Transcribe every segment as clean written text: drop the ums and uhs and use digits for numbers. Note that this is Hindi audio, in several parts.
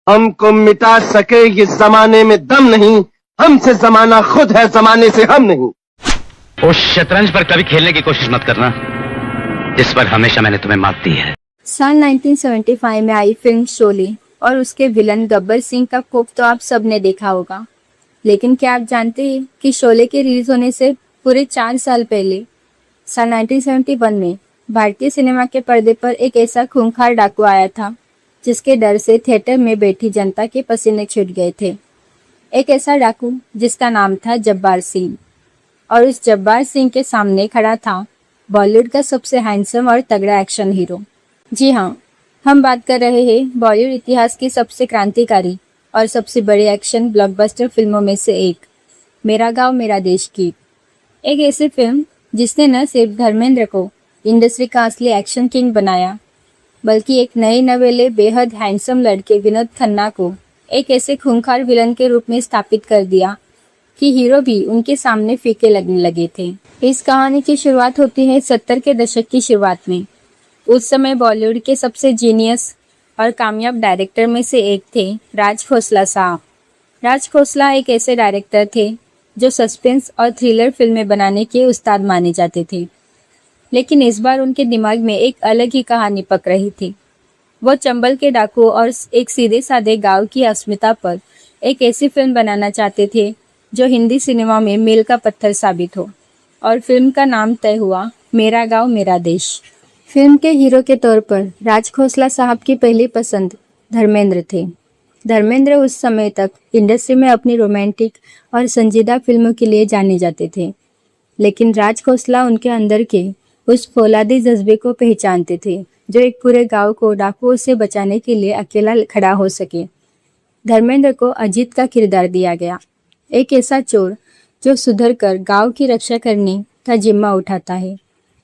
हमको मिटा सके ये जमाने में दम नहीं, हमसे जमाना खुद है, जमाने से हम नहीं। उस शतरंज पर कभी खेलने की कोशिश मत करना जिस पर हमेशा मैंने तुम्हें मात दी है। साल 1975 में आई फिल्म शोले और उसके विलन गब्बर सिंह का खौफ तो आप सब ने देखा होगा, लेकिन क्या आप जानते हैं कि शोले के रिलीज होने से पूरे 4 साल पहले साल 1971 में भारतीय सिनेमा के पर्दे पर एक ऐसा खूंखार डाकू आया था जिसके डर से थिएटर में बैठी जनता के पसीने छूट गए थे। एक ऐसा डाकू जिसका नाम था जब्बार सिंह, और उस जब्बार सिंह के सामने खड़ा था बॉलीवुड का सबसे हैंडसम और तगड़ा एक्शन हीरो। जी हाँ, हम बात कर रहे हैं बॉलीवुड इतिहास की सबसे क्रांतिकारी और सबसे बड़ी एक्शन ब्लॉकबस्टर फिल्मों में से एक, मेरा गांव मेरा देश की। एक ऐसी फिल्म जिसने न सिर्फ धर्मेंद्र को इंडस्ट्री का असली एक्शन किंग बनाया, बल्कि एक नए नवेले बेहद हैंडसम लड़के विनोद खन्ना को एक ऐसे खूंखार विलन के रूप में स्थापित कर दिया कि हीरो भी उनके सामने फीके लगने लगे थे। इस कहानी की शुरुआत होती है 70 के दशक की शुरुआत में। उस समय बॉलीवुड के सबसे जीनियस और कामयाब डायरेक्टर में से एक थे राज खोसला साहब। राज खोसला एक ऐसे डायरेक्टर थे जो सस्पेंस और थ्रिलर फिल्में बनाने के उस्ताद माने जाते थे, लेकिन इस बार उनके दिमाग में एक अलग ही कहानी पक रही थी। वो चंबल के डाकू और एक सीधे साधे गांव की अस्मिता पर एक ऐसी फिल्म बनाना चाहते थे जो हिंदी सिनेमा में मील का पत्थर साबित हो, और फिल्म का नाम तय हुआ मेरा गांव मेरा देश। फिल्म के हीरो के तौर पर राज खोसला साहब की पहली पसंद धर्मेंद्र थे। धर्मेंद्र उस समय तक इंडस्ट्री में अपनी रोमांटिक और संजीदा फिल्मों के लिए जाने जाते थे, लेकिन राज खोसला उनके अंदर के उस फौलादी जज्बे को पहचानते थे जो एक पूरे गांव को डाकुओं से बचाने के लिए अकेला खड़ा हो सके। धर्मेंद्र को अजीत का किरदार दिया गया, एक ऐसा चोर जो सुधर कर गाँव की रक्षा करने का जिम्मा उठाता है।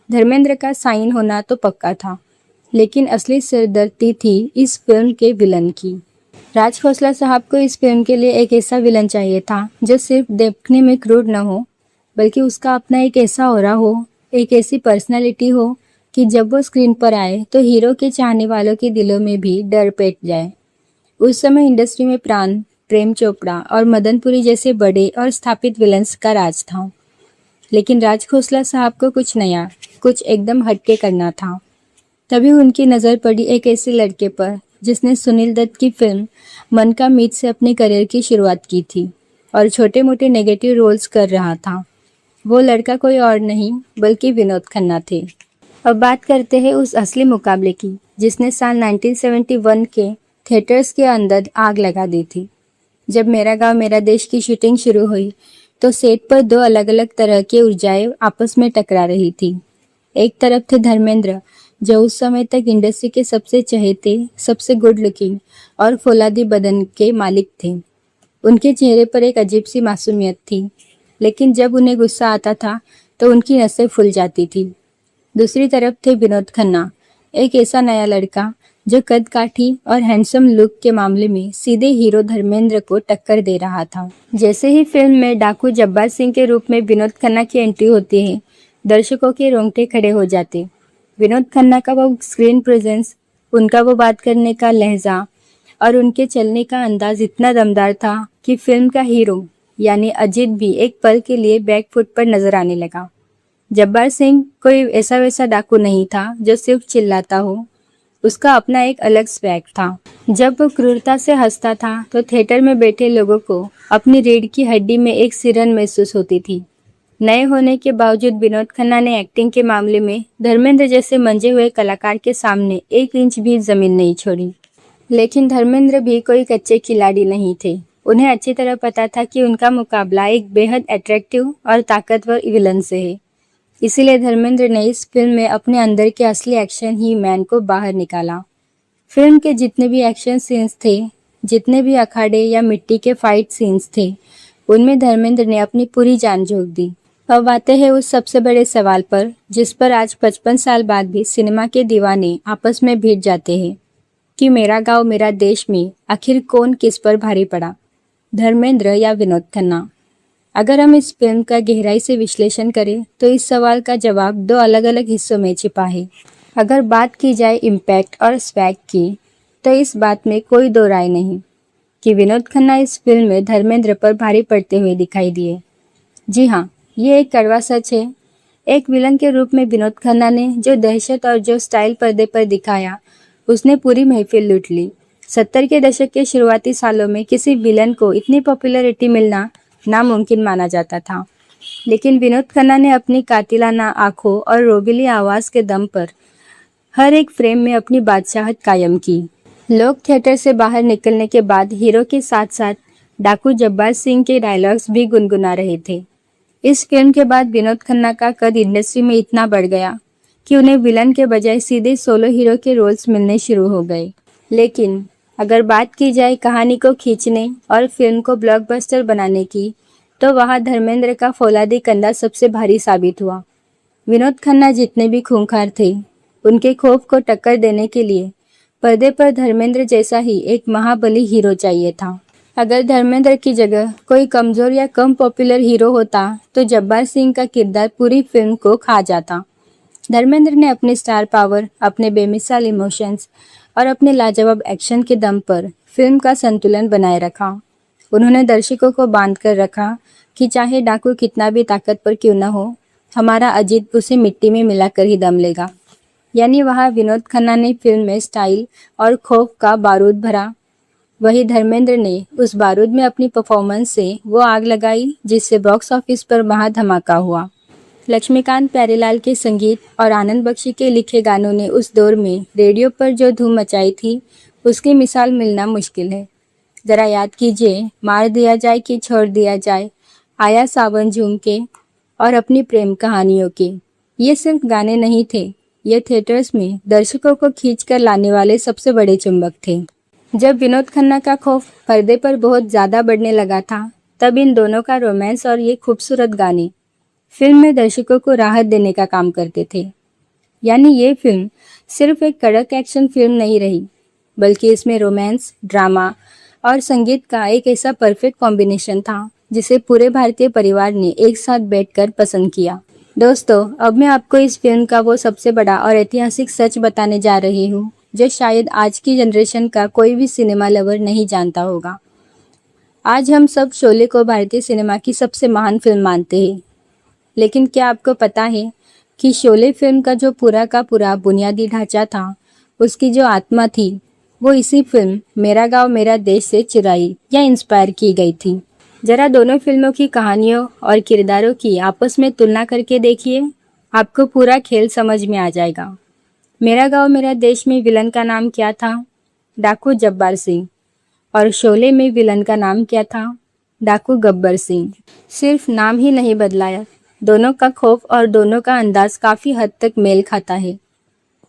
धर्मेंद्र का साइन होना तो पक्का था, लेकिन असली सिरदर्दी थी इस फिल्म के विलन की। राज खोसला साहब को इस फिल्म के लिए एक ऐसा विलन चाहिए था जो सिर्फ देखने में क्रूर न हो, बल्कि उसका अपना एक ऐसा ऑरा हो, एक ऐसी पर्सनालिटी हो कि जब वो स्क्रीन पर आए तो हीरो के चाहने वालों के दिलों में भी डर पैठ जाए। उस समय इंडस्ट्री में प्राण, प्रेम चोपड़ा और मदनपुरी जैसे बड़े और स्थापित विलन्स का राज था, लेकिन राज खोसला साहब को कुछ नया, कुछ एकदम हटके करना था। तभी उनकी नज़र पड़ी एक ऐसे लड़के पर जिसने सुनील दत्त की फिल्म मन का मीत से अपने करियर की शुरुआत की थी और छोटे मोटे नेगेटिव रोल्स कर रहा था। वो लड़का कोई और नहीं बल्कि विनोद खन्ना थे। अब बात करते हैं उस असली मुकाबले की जिसने साल 1971 के थिएटर्स के अंदर आग लगा दी थी। जब मेरा गांव मेरा देश की शूटिंग शुरू हुई तो सेट पर 2 अलग अलग तरह की ऊर्जाएं आपस में टकरा रही थी। एक तरफ थे धर्मेंद्र, जो उस समय तक इंडस्ट्री के सबसे चहेते, सबसे गुड लुकिंग और फौलादी बदन के मालिक थे। उनके चेहरे पर एक अजीब सी मासूमियत थी, लेकिन जब उन्हें गुस्सा आता था तो उनकी नसें फूल जाती थी। दूसरी तरफ थे विनोद खन्ना, एक ऐसा नया लड़का जो कद काठी और हैंडसम लुक के मामले में सीधे हीरो धर्मेंद्र को टक्कर दे रहा था। जैसे ही फिल्म में डाकू जब्बार सिंह के रूप में विनोद खन्ना की एंट्री होती है, दर्शकों के रोंगटे खड़े हो जाते। विनोद खन्ना का वो स्क्रीन प्रेजेंस, उनका वो बात करने का लहजा और उनके चलने का अंदाज इतना दमदार था कि फिल्म का हीरो यानी अजीत भी एक पल के लिए बैक फुट पर नजर आने लगा। जब्बार सिंह कोई ऐसा वैसा डाकू नहीं था जो सिर्फ चिल्लाता हो, उसका अपना एक अलग स्वैग था। जब वो क्रूरता से हंसता था तो थिएटर में बैठे लोगों को अपनी रीढ़ की हड्डी में एक सिरन महसूस होती थी। नए होने के बावजूद विनोद खन्ना ने एक्टिंग के मामले में धर्मेंद्र जैसे मंजे हुए कलाकार के सामने 1 इंच भी जमीन नहीं छोड़ी। लेकिन धर्मेंद्र भी कोई कच्चे खिलाड़ी नहीं थे। उन्हें अच्छी तरह पता था कि उनका मुकाबला एक बेहद अट्रैक्टिव और ताकतवर विलन से है। इसीलिए धर्मेंद्र ने इस फिल्म में अपने अंदर के असली एक्शन ही मैन को बाहर निकाला। फिल्म के जितने भी एक्शन सीन्स थे, जितने भी अखाड़े या मिट्टी के फाइट सीन्स थे, उनमें धर्मेंद्र ने अपनी पूरी जान झोंक दी। अब आते हैं उस सबसे बड़े सवाल पर जिस पर आज 55 साल बाद भी सिनेमा के दीवाने आपस में भिड़ जाते हैं कि मेरा गांव मेरा देश में आखिर कौन किस पर भारी पड़ा, धर्मेंद्र या विनोद खन्ना। अगर हम इस फिल्म का गहराई से विश्लेषण करें तो इस सवाल का जवाब 2 अलग अलग हिस्सों में छिपा है। अगर बात की जाए इम्पैक्ट और स्वैग की, तो इस बात में कोई दो राय नहीं। कि विनोद खन्ना इस फिल्म में धर्मेंद्र पर भारी पड़ते हुए दिखाई दिए। जी हाँ, ये एक कड़वा सच है। एक विलन के रूप में विनोद खन्ना ने जो दहशत और जो स्टाइल पर्दे पर दिखाया, उसने पूरी महफिल लूट ली। 70 के दशक के शुरुआती सालों में किसी विलन को इतनी पॉपुलैरिटी मिलना नामुमकिन माना जाता था, लेकिन विनोद खन्ना ने अपनी कातिलाना आंखों और रोबीली आवाज़ के दम पर हर एक फ्रेम में अपनी बादशाहत कायम की। लोग थिएटर से बाहर निकलने के बाद हीरो के साथ साथ डाकू जब्बार सिंह के डायलॉग्स भी गुनगुना रहे थे। इस फिल्म के बाद विनोद खन्ना का कद इंडस्ट्री में इतना बढ़ गया कि उन्हें विलन के बजाय सीधे सोलो हीरो के रोल्स मिलने शुरू हो गए। लेकिन अगर बात की जाए कहानी को खींचने और फिल्म को ब्लॉकबस्टर बनाने की, तो वहाँ धर्मेंद्र का फौलादी कंधा सबसे भारी साबित हुआ। विनोद खन्ना जितने भी खूंखार थे, उनके खौफ को टक्कर देने के लिए पर्दे पर धर्मेंद्र जैसा ही एक महाबली हीरो चाहिए था। अगर धर्मेंद्र की जगह कोई कमजोर या कम पॉपुलर हीरो होता तो जब्बार सिंह का किरदार पूरी फिल्म को खा जाता। धर्मेंद्र ने अपने स्टार पावर, अपने बेमिसाल इमोशंस और अपने लाजवाब एक्शन के दम पर फिल्म का संतुलन बनाए रखा। उन्होंने दर्शकों को बांध कर रखा कि चाहे डाकू कितना भी ताकतवर क्यों न हो, हमारा अजीत उसे मिट्टी में मिलाकर ही दम लेगा। यानी वहाँ विनोद खन्ना ने फिल्म में स्टाइल और खौफ का बारूद भरा, वही धर्मेंद्र ने उस बारूद में अपनी परफॉर्मेंस से वो आग लगाई जिससे बॉक्स ऑफिस पर महा धमाका हुआ। लक्ष्मीकांत प्यारेलाल के संगीत और आनंद बख्शी के लिखे गानों ने उस दौर में रेडियो पर जो धूम मचाई थी, उसकी मिसाल मिलना मुश्किल है। जरा याद कीजिए, मार दिया जाए कि छोड़ दिया जाए, आया सावन झूम के और अपनी प्रेम कहानियों के। ये सिर्फ गाने नहीं थे, ये थिएटर्स में दर्शकों को खींच कर लाने वाले सबसे बड़े चुंबक थे। जब विनोद खन्ना का खौफ पर्दे पर बहुत ज़्यादा बढ़ने लगा था, तब इन दोनों का रोमांस और ये खूबसूरत गाने फिल्म में दर्शकों को राहत देने का काम करते थे। यानी ये फिल्म सिर्फ एक कड़क एक्शन फिल्म नहीं रही, बल्कि इसमें रोमांस, ड्रामा और संगीत का एक ऐसा परफेक्ट कॉम्बिनेशन था जिसे पूरे भारतीय परिवार ने एक साथ बैठकर पसंद किया। दोस्तों, अब मैं आपको इस फिल्म का वो सबसे बड़ा और ऐतिहासिक सच बताने जा रही हूँ जो शायद आज की जनरेशन का कोई भी सिनेमा लवर नहीं जानता होगा। आज हम सब शोले को भारतीय सिनेमा की सबसे महान फिल्म मानते हैं, लेकिन क्या आपको पता है कि शोले फिल्म का जो पूरा का पूरा बुनियादी ढांचा था, उसकी जो आत्मा थी, वो इसी फिल्म मेरा गांव मेरा देश से चुराई या इंस्पायर की गई थी। जरा दोनों फिल्मों की कहानियों और किरदारों की आपस में तुलना करके देखिए, आपको पूरा खेल समझ में आ जाएगा। मेरा गांव मेरा देश में विलन का नाम क्या था? डाकू जब्बार सिंह। और शोले में विलन का नाम क्या था? डाकू गब्बर सिंह। सिर्फ नाम ही नहीं बदलाया, दोनों का खौफ और दोनों का अंदाज काफ़ी हद तक मेल खाता है।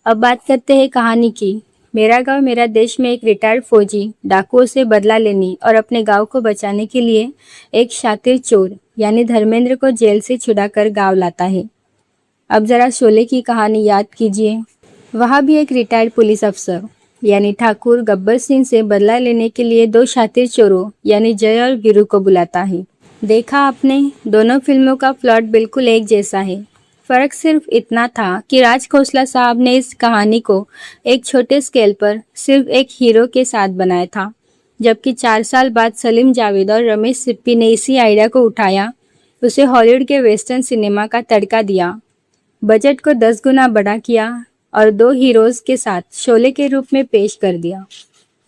अब बात करते हैं कहानी की। मेरा गांव मेरा देश में एक रिटायर्ड फौजी डाकुओं से बदला लेने और अपने गांव को बचाने के लिए एक शातिर चोर यानी धर्मेंद्र को जेल से छुड़ाकर गांव लाता है। अब जरा शोले की कहानी याद कीजिए। वहाँ भी एक रिटायर्ड पुलिस अफसर यानी ठाकुर गब्बर सिंह से बदला लेने के लिए दो शातिर चोरों यानी जय और वीरू को बुलाता है। देखा आपने, दोनों फिल्मों का प्लॉट बिल्कुल एक जैसा है। फर्क सिर्फ इतना था कि राज खोसला साहब ने इस कहानी को एक छोटे स्केल पर सिर्फ एक हीरो के साथ बनाया था, जबकि 4 साल बाद सलीम जावेद और रमेश सिप्पी ने इसी आइडिया को उठाया, उसे हॉलीवुड के वेस्टर्न सिनेमा का तड़का दिया, बजट को 10 गुना बड़ा किया और 2 हीरोज के साथ शोले के रूप में पेश कर दिया।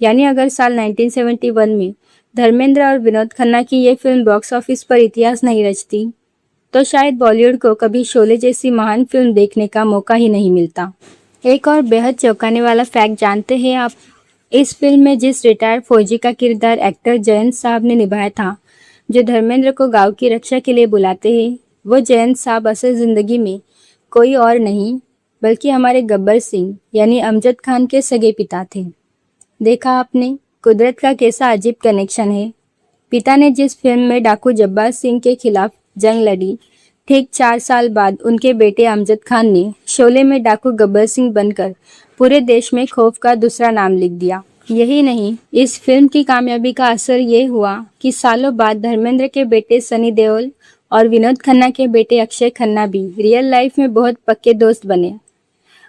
यानी अगर साल 1971 में धर्मेंद्र और विनोद खन्ना की ये फिल्म बॉक्स ऑफिस पर इतिहास नहीं रचती, तो शायद बॉलीवुड को कभी शोले जैसी महान फिल्म देखने का मौका ही नहीं मिलता। एक और बेहद चौंकाने वाला फैक्ट जानते हैं आप? इस फिल्म में जिस रिटायर्ड फौजी का किरदार एक्टर जयंत साहब ने निभाया था, जो धर्मेंद्र को गांव की रक्षा के लिए बुलाते हैं, वो जयंत साहब असल जिंदगी में कोई और नहीं बल्कि हमारे गब्बर सिंह यानी अमजद खान के सगे पिता थे। देखा आपने, कुदरत का कैसा अजीब कनेक्शन है। पिता ने जिस फिल्म में डाकू जब्बार सिंह के खिलाफ जंग लड़ी, ठीक 4 साल बाद उनके बेटे अमजद खान ने शोले में डाकू गब्बर सिंह बनकर पूरे देश में खौफ का दूसरा नाम लिख दिया। यही नहीं, इस फिल्म की कामयाबी का असर ये हुआ कि सालों बाद धर्मेंद्र के बेटे सनी देओल और विनोद खन्ना के बेटे अक्षय खन्ना भी रियल लाइफ में बहुत पक्के दोस्त बने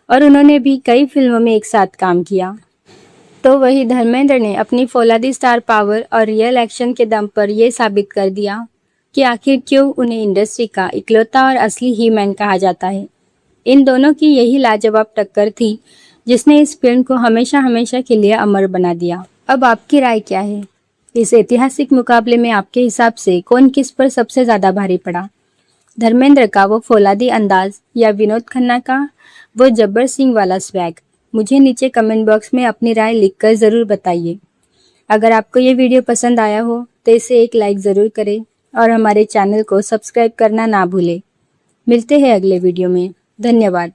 और उन्होंने भी कई फिल्मों में एक साथ काम किया। तो वही धर्मेंद्र ने अपनी फौलादी स्टार पावर और रियल एक्शन के दम पर यह साबित कर दिया कि आखिर क्यों उन्हें इंडस्ट्री का इकलौता और असली ही मैन कहा जाता है। इन दोनों की यही लाजवाब टक्कर थी जिसने इस फिल्म को हमेशा हमेशा के लिए अमर बना दिया। अब आपकी राय क्या है? इस ऐतिहासिक मुकाबले में आपके हिसाब से कौन किस पर सबसे ज्यादा भारी पड़ा? धर्मेंद्र का वो फौलादी अंदाज या विनोद खन्ना का वो जब्बर सिंह वाला स्वैग? मुझे नीचे कमेंट बॉक्स में अपनी राय लिखकर ज़रूर बताइए। अगर आपको ये वीडियो पसंद आया हो तो इसे एक लाइक ज़रूर करें और हमारे चैनल को सब्सक्राइब करना ना भूलें। मिलते हैं अगले वीडियो में। धन्यवाद।